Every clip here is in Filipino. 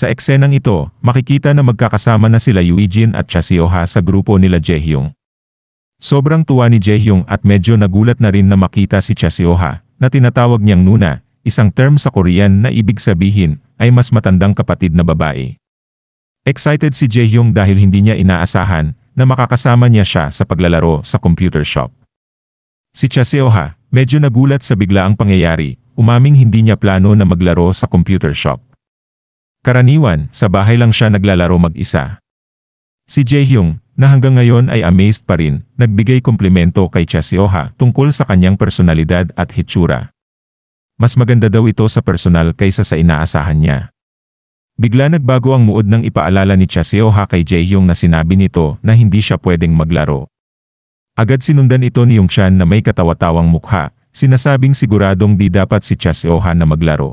Sa eksenang ito, makikita na magkakasama na sila Yuijin at Chaseoha sa grupo nila Jaehyung. Sobrang tuwa ni Jaehyung at medyo nagulat na rin na makita si Chaseoha, na tinatawag niyang Nuna, isang term sa Korean na ibig sabihin ay mas matandang kapatid na babae. Excited si Jaehyung dahil hindi niya inaasahan na makakasama niya siya sa paglalaro sa computer shop. Si Chaseoha, medyo nagulat sa biglaang pangyayari, umaming hindi niya plano na maglaro sa computer shop. Karaniwan, sa bahay lang siya naglalaro mag-isa. Si Jaehyung, na hanggang ngayon ay amazed pa rin, nagbigay komplimento kay Chaseoha tungkol sa kanyang personalidad at hitsura. Mas maganda daw ito sa personal kaysa sa inaasahan niya. Bigla nagbago ang mood nang ipaalala ni Chaseoha kay Jaehyung na sinabi nito na hindi siya pwedeng maglaro. Agad sinundan ito ni Yongchan na may katawa-tawang mukha, sinasabing siguradong di dapat si Chaseoha na maglaro.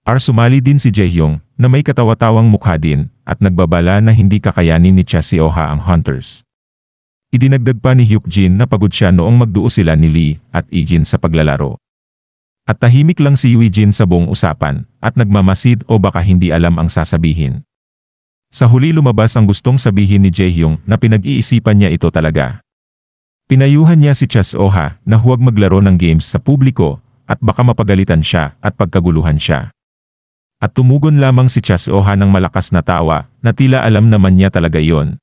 Sumali din si Jaehyung, na may katawa-tawang mukha din, at nagbabala na hindi kakayanin ni Chaseoha ang Hunters. Idinagdag pa ni Hyukjin na pagod siya noong magduo sila ni Lee at Ijin sa paglalaro. At tahimik lang si Yuijin sa buong usapan, at nagmamasid o baka hindi alam ang sasabihin. Sa huli lumabas ang gustong sabihin ni Jaehyung na pinag-iisipan niya ito talaga. Pinayuhan niya si Chaseoha na huwag maglaro ng games sa publiko, at baka mapagalitan siya at pagkaguluhan siya. At tumugon lamang si Chaseoha ng malakas na tawa, na tila alam naman niya talaga iyon.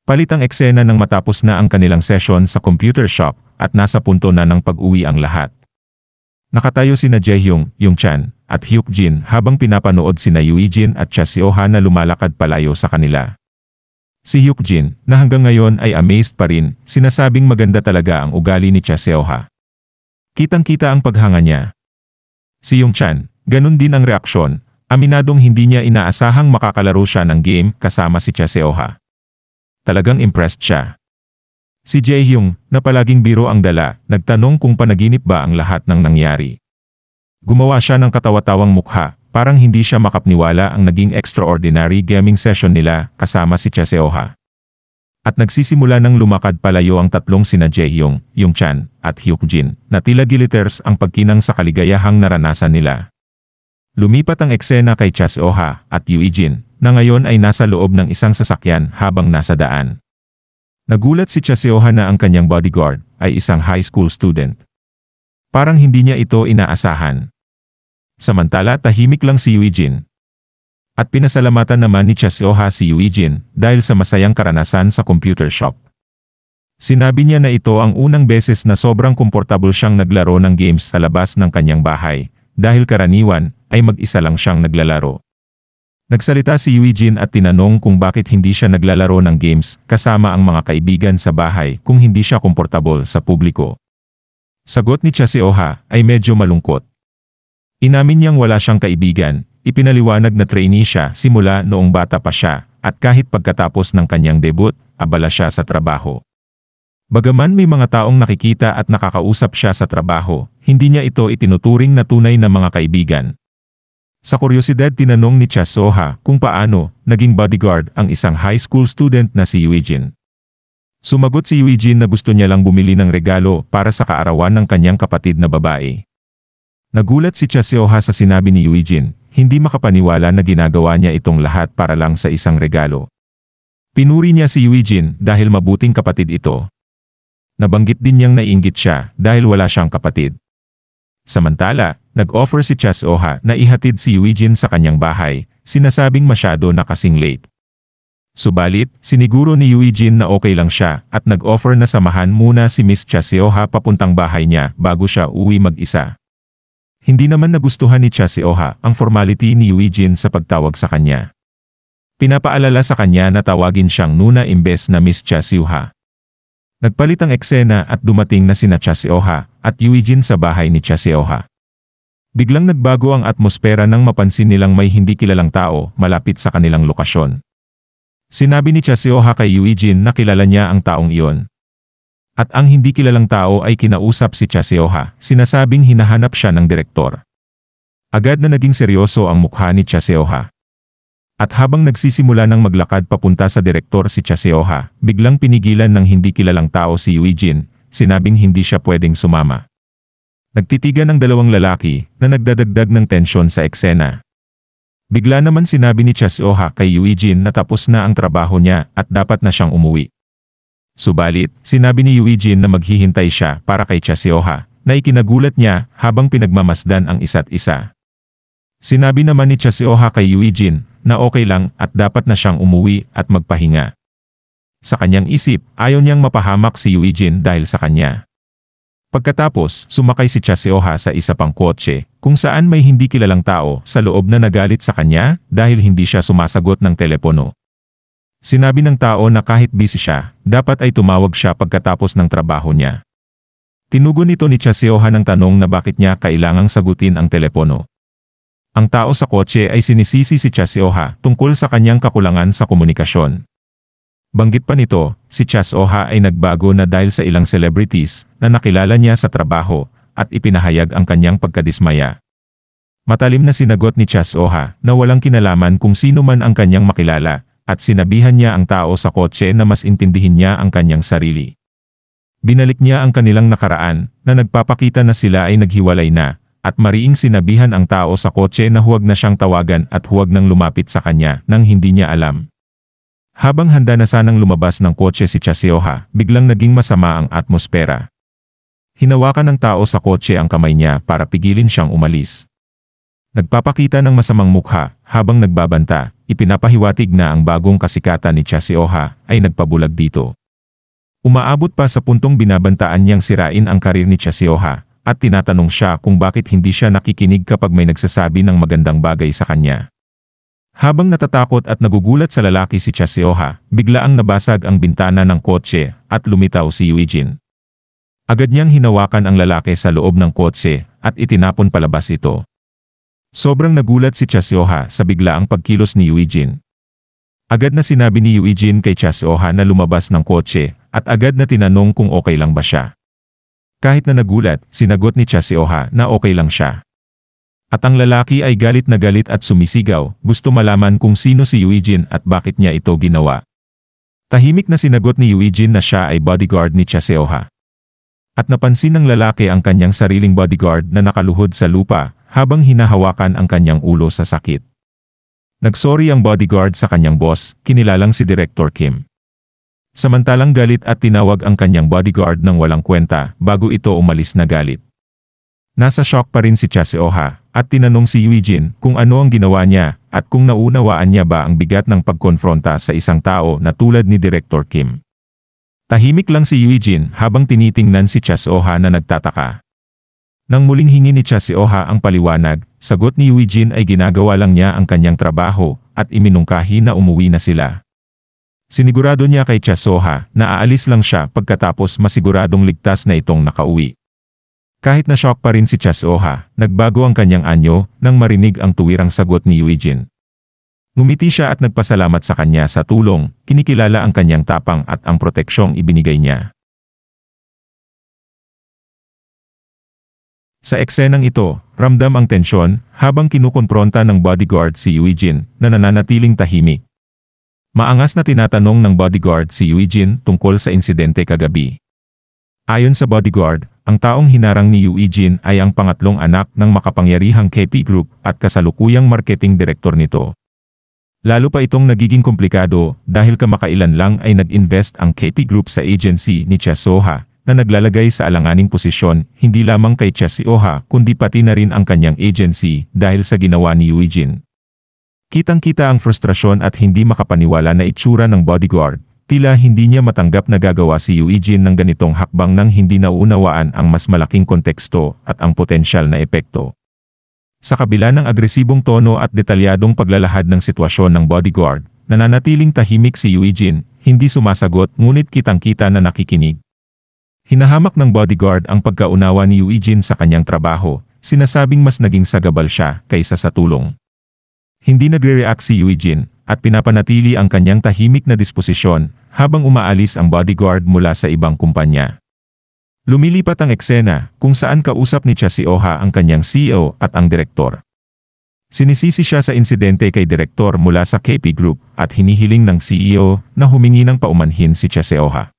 Palit ang eksena nang matapos na ang kanilang session sa computer shop, at nasa punto na ng pag-uwi ang lahat. Nakatayo sina Jaehyung, Yongchan, at Hyukjin habang pinapanood sina Yuijin at Chaseoha na lumalakad palayo sa kanila. Si Hyukjin, na hanggang ngayon ay amazed pa rin, sinasabing maganda talaga ang ugali ni Chaseoha. Kitang-kita ang paghanga niya. Si Yongchan, ganun din ang reaksyon, aminadong hindi niya inaasahang makakalaro siya ng game kasama si Chaseoha. Talagang impressed siya. Si Jaehyung, na palaging biro ang dala, nagtanong kung panaginip ba ang lahat ng nangyari. Gumawa siya ng katawa-tawang mukha, parang hindi siya makapaniwala ang naging extraordinary gaming session nila kasama si Chaseoha. At nagsisimula ng lumakad palayo ang tatlong sina Jaehyung, Yongchan, at Hyukjin, na tila glitters ang pagkinang sa kaligayahang naranasan nila. Lumipat ang eksena kay Chaseoha at Yuijin, na ngayon ay nasa loob ng isang sasakyan habang nasa daan. Nagulat si Chaseoha na ang kanyang bodyguard ay isang high school student. Parang hindi niya ito inaasahan. Samantala tahimik lang si Yuijin. At pinasalamatan naman ni Chaseoha si Yuijin dahil sa masayang karanasan sa computer shop. Sinabi niya na ito ang unang beses na sobrang komportable siyang naglaro ng games sa labas ng kanyang bahay, dahil karaniwan ay mag-isa lang siyang naglalaro. Nagsalita si Yuijin at tinanong kung bakit hindi siya naglalaro ng games kasama ang mga kaibigan sa bahay kung hindi siya komportable sa publiko. Sagot ni Chaseoha ay medyo malungkot. Inamin niyang wala siyang kaibigan, ipinaliwanag na trainee siya simula noong bata pa siya, at kahit pagkatapos ng kanyang debut, abala siya sa trabaho. Bagaman may mga taong nakikita at nakakausap siya sa trabaho, hindi niya ito itinuturing na tunay na mga kaibigan. Sa kuryosidad tinanong ni Chaseoha kung paano naging bodyguard ang isang high school student na si Yuijin. Sumagot si Yuijin na gusto niya lang bumili ng regalo para sa kaarawan ng kanyang kapatid na babae. Nagulat si Chaseoha sa sinabi ni Yuijin, hindi makapaniwala na ginagawa niya itong lahat para lang sa isang regalo. Pinuri niya si Yuijin dahil mabuting kapatid ito. Nabanggit din niyang naiinggit siya dahil wala siyang kapatid. Samantala, nag-offer si Chaseoha na ihatid si Yuijin sa kanyang bahay, sinasabing masyado na kasing late. Subalit, siniguro ni Yuijin na okay lang siya at nag-offer na samahan muna si Miss Chaseoha papuntang bahay niya bago siya uwi mag-isa. Hindi naman nagustuhan ni Chaseoha ang formality ni Yuijin sa pagtawag sa kanya. Pinapaalala sa kanya na tawagin siyang Nuna imbes na Miss Chaseoha. Nagpalit ang eksena at dumating na sina Chaseoha at Yuijin sa bahay ni Chaseoha. Biglang nagbago ang atmosfera nang mapansin nilang may hindi kilalang tao malapit sa kanilang lokasyon. Sinabi ni Chaseoha kay Yuijin na kilala niya ang taong iyon. At ang hindi kilalang tao ay kinausap si Chaseoha, sinasabing hinahanap siya ng direktor. Agad na naging seryoso ang mukha ni Chaseoha. At habang nagsisimula ng maglakad papunta sa direktor si Chaseoha, biglang pinigilan ng hindi kilalang tao si Yuijin, sinabing hindi siya pwedeng sumama. Nagtitigan ang dalawang lalaki na nagdadagdag ng tensyon sa eksena. Bigla naman sinabi ni Chasioha kay Eugene na tapos na ang trabaho niya at dapat na siyang umuwi. Subalit, sinabi ni Eugene na maghihintay siya para kay Chasioha, na ikinagulat niya habang pinagmamasdan ang isa't isa. Sinabi naman ni Chasioha kay Eugene na okay lang at dapat na siyang umuwi at magpahinga. Sa kanyang isip, ayaw niyang mapahamak si Eugene dahil sa kanya. Pagkatapos, sumakay si Chasioha sa isa pang kotse, kung saan may hindi kilalang tao sa loob na nagalit sa kanya dahil hindi siya sumasagot ng telepono. Sinabi ng tao na kahit busy siya, dapat ay tumawag siya pagkatapos ng trabaho niya. Tinugon nito ni Chasioha ng tanong na bakit niya kailangang sagutin ang telepono. Ang tao sa kotse ay sinisisi si Chasioha tungkol sa kanyang kakulangan sa komunikasyon. Banggit pa nito, si Chasioha ay nagbago na dahil sa ilang celebrities na nakilala niya sa trabaho at ipinahayag ang kanyang pagkadismaya. Matalim na sinagot ni Chasioha na walang kinalaman kung sino man ang kanyang makilala at sinabihan niya ang tao sa kotse na mas intindihin niya ang kanyang sarili. Binalik niya ang kanilang nakaraan na nagpapakita na sila ay naghiwalay na at mariing sinabihan ang tao sa kotse na huwag na siyang tawagan at huwag nang lumapit sa kanya nang hindi niya alam. Habang handa na sanang lumabas ng kotse si Chasioha, biglang naging masama ang atmosfera. Hinawakan ng tao sa kotse ang kamay niya para pigilin siyang umalis. Nagpapakita ng masamang mukha habang nagbabanta, ipinapahiwatig na ang bagong kasikatan ni Chasioha ay nagpabulag dito. Umaabot pa sa puntong binabantaan niyang sirain ang karir ni Chasioha at tinatanong siya kung bakit hindi siya nakikinig kapag may nagsasabi ng magandang bagay sa kanya. Habang natatakot at nagugulat sa lalaki si Chasioha, biglaang nabasag ang bintana ng kotse at lumitaw si Eugene. Agad niyang hinawakan ang lalaki sa loob ng kotse at itinapon palabas ito. Sobrang nagulat si Chasioha sa biglaang pagkilos ni Eugene. Agad na sinabi ni Eugene kay Chasioha na lumabas ng kotse at agad na tinanong kung okay lang ba siya. Kahit na nagulat, sinagot ni Chasioha na okay lang siya. At ang lalaki ay galit na galit at sumisigaw, gusto malaman kung sino si Eugene at bakit niya ito ginawa. Tahimik na sinagot ni Eugene na siya ay bodyguard ni Chasioha. At napansin ng lalaki ang kanyang sariling bodyguard na nakaluhod sa lupa habang hinahawakan ang kanyang ulo sa sakit. Nagsorry ang bodyguard sa kanyang boss, kinilalang si Director Kim. Samantalang galit at tinawag ang kanyang bodyguard ng walang kwenta bago ito umalis na galit. Nasa shock pa rin si Chasioha at tinanong si Eugene kung ano ang ginawa niya at kung naunawaan niya ba ang bigat ng pagkonfronta sa isang tao na tulad ni Director Kim. Tahimik lang si Eugene habang tinitingnan si Chasioha na nagtataka. Nang muling hingi ni Chasioha ang paliwanag, sagot ni Eugene ay ginagawa lang niya ang kanyang trabaho at iminungkahi na umuwi na sila. Sinigurado niya kay Chasioha na aalis lang siya pagkatapos masiguradong ligtas na itong nakauwi. Kahit na shock pa rin si Chasioha, nagbago ang kanyang anyo nang marinig ang tuwirang sagot ni Eugene. Ngumiti siya at nagpasalamat sa kanya sa tulong, kinikilala ang kanyang tapang at ang proteksyong ibinigay niya. Sa eksenang ito, ramdam ang tensyon habang kinukonpronta ng bodyguard si Eugene na nananatiling tahimik. Maangas na tinatanong ng bodyguard si Eugene tungkol sa insidente kagabi. Ayon sa bodyguard, ang taong hinarang ni Eugene ay ang pangatlong anak ng makapangyarihang KP Group at kasalukuyang marketing director nito. Lalo pa itong nagiging komplikado dahil kamakailan lang ay nag-invest ang KP Group sa agency ni Chasioha na naglalagay sa alanganing posisyon hindi lamang kay Chasioha kundi pati na rin ang kanyang agency dahil sa ginawa ni Eugene. Kitang-kita ang frustrasyon at hindi makapaniwala na itsura ng bodyguard. Tila hindi niya matanggap na gagawa si Eugene ng ganitong hakbang nang hindi nauunawaan ang mas malaking konteksto at ang potensyal na epekto. Sa kabila ng agresibong tono at detalyadong paglalahad ng sitwasyon ng bodyguard, nananatiling tahimik si Eugene, hindi sumasagot ngunit kitang-kita na nakikinig. Hinahamak ng bodyguard ang pagkaunawa ni Eugene sa kanyang trabaho, sinasabing mas naging sagabal siya kaysa sa tulong. Hindi nagre-react si Eugene at pinapanatili ang kanyang tahimik na disposisyon habang umaalis ang bodyguard mula sa ibang kumpanya. Lumilipat ang eksena kung saan kausap ni Chasioha ang kanyang CEO at ang direktor. Sinisisi siya sa insidente kay direktor mula sa KP Group at hinihiling ng CEO na humingi ng paumanhin si Chasioha.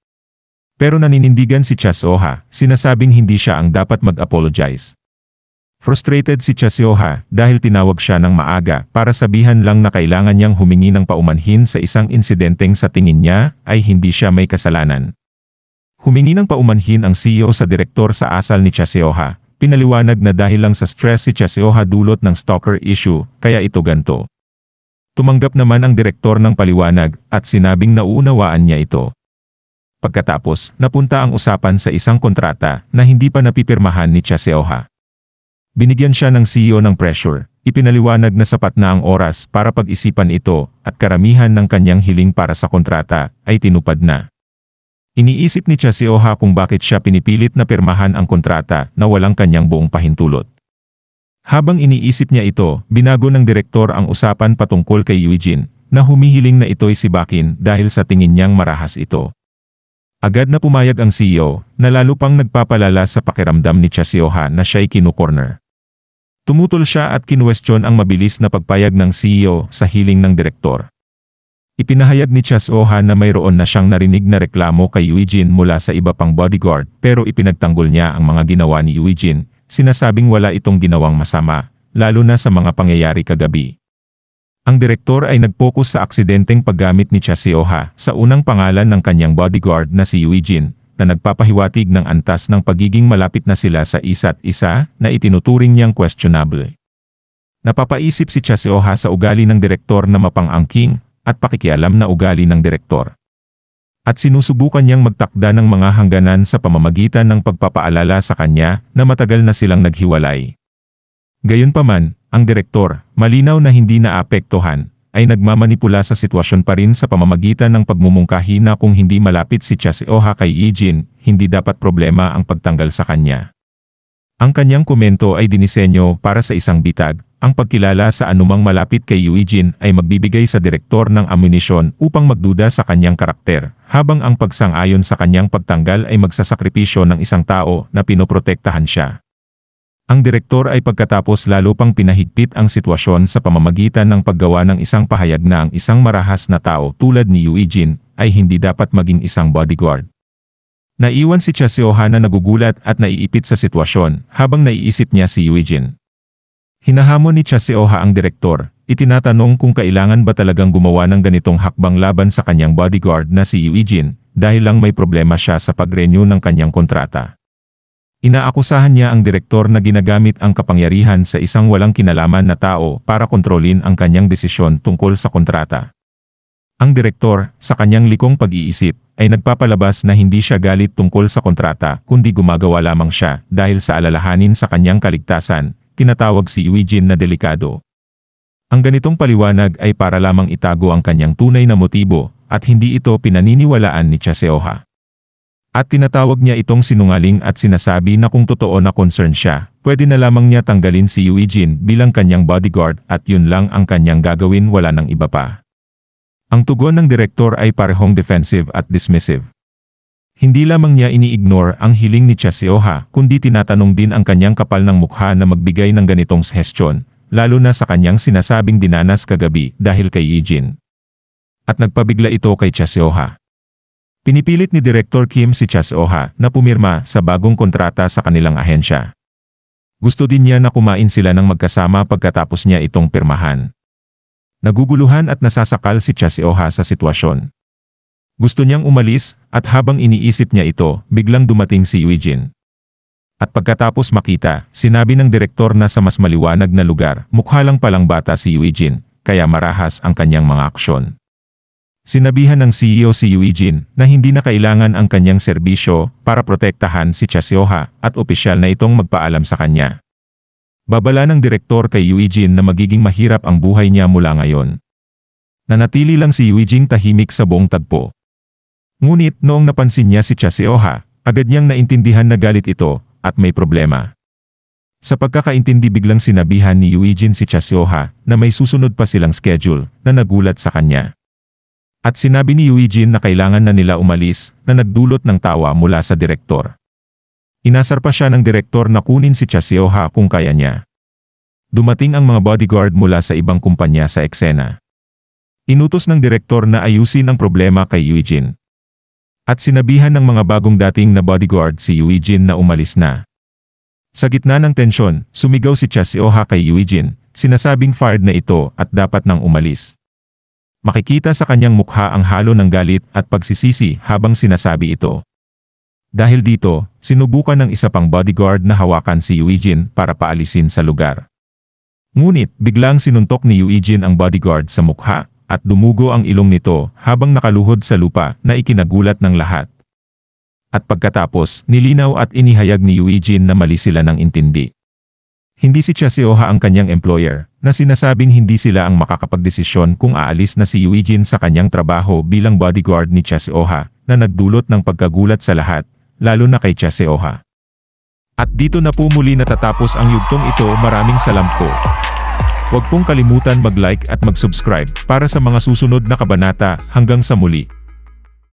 Pero naninindigan si Chasioha, sinasabing hindi siya ang dapat mag-apologize. Frustrated si Cha Seoha dahil tinawag siya ng maaga para sabihan lang na kailangan niyang humingi ng paumanhin sa isang insidenteng sa tingin niya ay hindi siya may kasalanan. Humingi ng paumanhin ang CEO sa direktor sa asal ni Cha Seoha. Pinaliwanag na dahil lang sa stress si Cha Seoha dulot ng stalker issue, kaya ito ganto. Tumanggap naman ang direktor ng paliwanag at sinabing nauunawaan niya ito. Pagkatapos, napunta ang usapan sa isang kontrata na hindi pa napipirmahan ni Cha Seoha. Binigyan siya ng CEO ng pressure, ipinaliwanag na sapat na ang oras para pag-isipan ito at karamihan ng kanyang hiling para sa kontrata ay tinupad na. Iniisip ni Cha Seoha kung bakit siya pinipilit na pirmahan ang kontrata na walang kanyang buong pahintulot. Habang iniisip niya ito, binago ng direktor ang usapan patungkol kay Eugene na humihiling na ito'y sibakin dahil sa tingin niyang marahas ito. Agad na pumayag ang CEO na lalo pang nagpapalala sa pakiramdam ni Cha Seoha na siya'y kinukorner. Tumutol siya at kinwestiyon ang mabilis na pagpayag ng CEO sa hiling ng direktor. Ipinahayag ni Cha Seoha na mayroon na siyang narinig na reklamo kay Eugene mula sa iba pang bodyguard pero ipinagtanggol niya ang mga ginawa ni Eugene, sinasabing wala itong ginawang masama, lalo na sa mga pangyayari kagabi. Ang direktor ay nag-focus sa aksidenteng paggamit ni Cha Seoha sa unang pangalan ng kanyang bodyguard na si Eugene, na nagpapahiwatig ng antas ng pagiging malapit na sila sa isa't isa na itinuturing niyang questionable. Napapaisip si Cha Seoha sa ugali ng direktor na mapang-angking at pakikialam na ugali ng direktor. At sinusubukan niyang magtakda ng mga hangganan sa pamamagitan ng pagpapaalala sa kanya na matagal na silang naghiwalay. Gayunpaman, ang direktor, malinaw na hindi naapektuhan, ay nagmamanipula sa sitwasyon pa rin sa pamamagitan ng pagmumungkahi na kung hindi malapit si Cha Seoha kay Eugene, hindi dapat problema ang pagtanggal sa kanya. Ang kanyang komento ay dinisenyo para sa isang bitag, ang pagkilala sa anumang malapit kay Eugene ay magbibigay sa direktor ng ammunisyon upang magduda sa kanyang karakter, habang ang pagsang-ayon sa kanyang pagtanggal ay magsasakripisyo ng isang tao na pinoprotektahan siya. Ang direktor ay pagkatapos lalo pang pinahigpit ang sitwasyon sa pamamagitan ng paggawa ng isang pahayag na ang isang marahas na tao tulad ni Eugene ay hindi dapat maging isang bodyguard. Naiwan si Cha Seoha na nagugulat at naiipit sa sitwasyon habang naiisip niya si Eugene. Hinahamon ni Cha Seoha ang direktor, itinatanong kung kailangan ba talagang gumawa ng ganitong hakbang laban sa kanyang bodyguard na si Eugene dahil lang may problema siya sa pag-renew ng kanyang kontrata. Inaakusahan niya ang direktor na ginagamit ang kapangyarihan sa isang walang kinalaman na tao para kontrolin ang kanyang desisyon tungkol sa kontrata. Ang direktor, sa kanyang likong pag-iisip, ay nagpapalabas na hindi siya galit tungkol sa kontrata kundi gumagawa lamang siya dahil sa alalahanin sa kanyang kaligtasan, tinatawag si Eugene na delikado. Ang ganitong paliwanag ay para lamang itago ang kanyang tunay na motibo at hindi ito pinaniniwalaan ni Cha Seoha. At tinatawag niya itong sinungaling at sinasabi na kung totoo na concern siya, pwede na lamang niya tanggalin si Eugene bilang kanyang bodyguard at yun lang ang kanyang gagawin, wala ng iba pa. Ang tugon ng direktor ay parehong defensive at dismissive. Hindi lamang niya ini-ignore ang hiling ni Cha Seoha kundi tinatanong din ang kanyang kapal ng mukha na magbigay ng ganitong suggestion, lalo na sa kanyang sinasabing dinanas kagabi dahil kay Eugene. At nagpabigla ito kay Cha Seoha. Pinipilit ni Director Kim si Cha Seoha na pumirma sa bagong kontrata sa kanilang ahensya. Gusto din niya na kumain sila ng magkasama pagkatapos niya itong pirmahan. Naguguluhan at nasasakal si Cha Seoha sa sitwasyon. Gusto niyang umalis at habang iniisip niya ito, biglang dumating si Eugene. At pagkatapos makita, sinabi ng direktor na sa mas maliwanag na lugar, mukha lang palang bata si Eugene, kaya marahas ang kanyang mga aksyon. Sinabihan ng CEO si Eugene na hindi na kailangan ang kanyang serbisyo para protektahan si Cha Seoha at opisyal na itong magpaalam sa kanya. Babala ng direktor kay Eugene na magiging mahirap ang buhay niya mula ngayon. Nanatili lang si Eugene tahimik sa buong tagpo. Ngunit noong napansin niya si Cha Seoha, agad niyang naintindihan na galit ito at may problema. Sa pagkakaintindi biglang sinabihan ni Eugene si Cha Seoha na may susunod pa silang schedule na nagulat sa kanya. At sinabi ni Eugene na kailangan na nila umalis na nagdulot ng tawa mula sa direktor. Inasar pa siya ng direktor na kunin si Cha Seoha kung kaya niya. Dumating ang mga bodyguard mula sa ibang kumpanya sa eksena. Inutos ng direktor na ayusin ang problema kay Eugene. At sinabihan ng mga bagong dating na bodyguard si Eugene na umalis na. Sa gitna ng tensyon, sumigaw si Chaseoha kay Eugene, sinasabing fired na ito at dapat nang umalis. Makikita sa kanyang mukha ang halo ng galit at pagsisisi habang sinasabi ito. Dahil dito, sinubukan ng isa pang bodyguard na hawakan si Eugene para paalisin sa lugar. Ngunit biglang sinuntok ni Eugene ang bodyguard sa mukha at dumugo ang ilong nito habang nakaluhod sa lupa na ikinagulat ng lahat. At pagkatapos, nilinaw at inihayag ni Eugene na mali sila ng intindi. Hindi si Chaseoha ang kanyang employer, na sinasabing hindi sila ang makakapagdesisyon kung aalis na si Eugene sa kanyang trabaho bilang bodyguard ni Chaseoha, na nagdulot ng pagkagulat sa lahat, lalo na kay Chaseoha. At dito na po muli natatapos ang yugtong ito. Maraming salamat po. Huwag pong kalimutan mag-like at mag-subscribe para sa mga susunod na kabanata. Hanggang sa muli.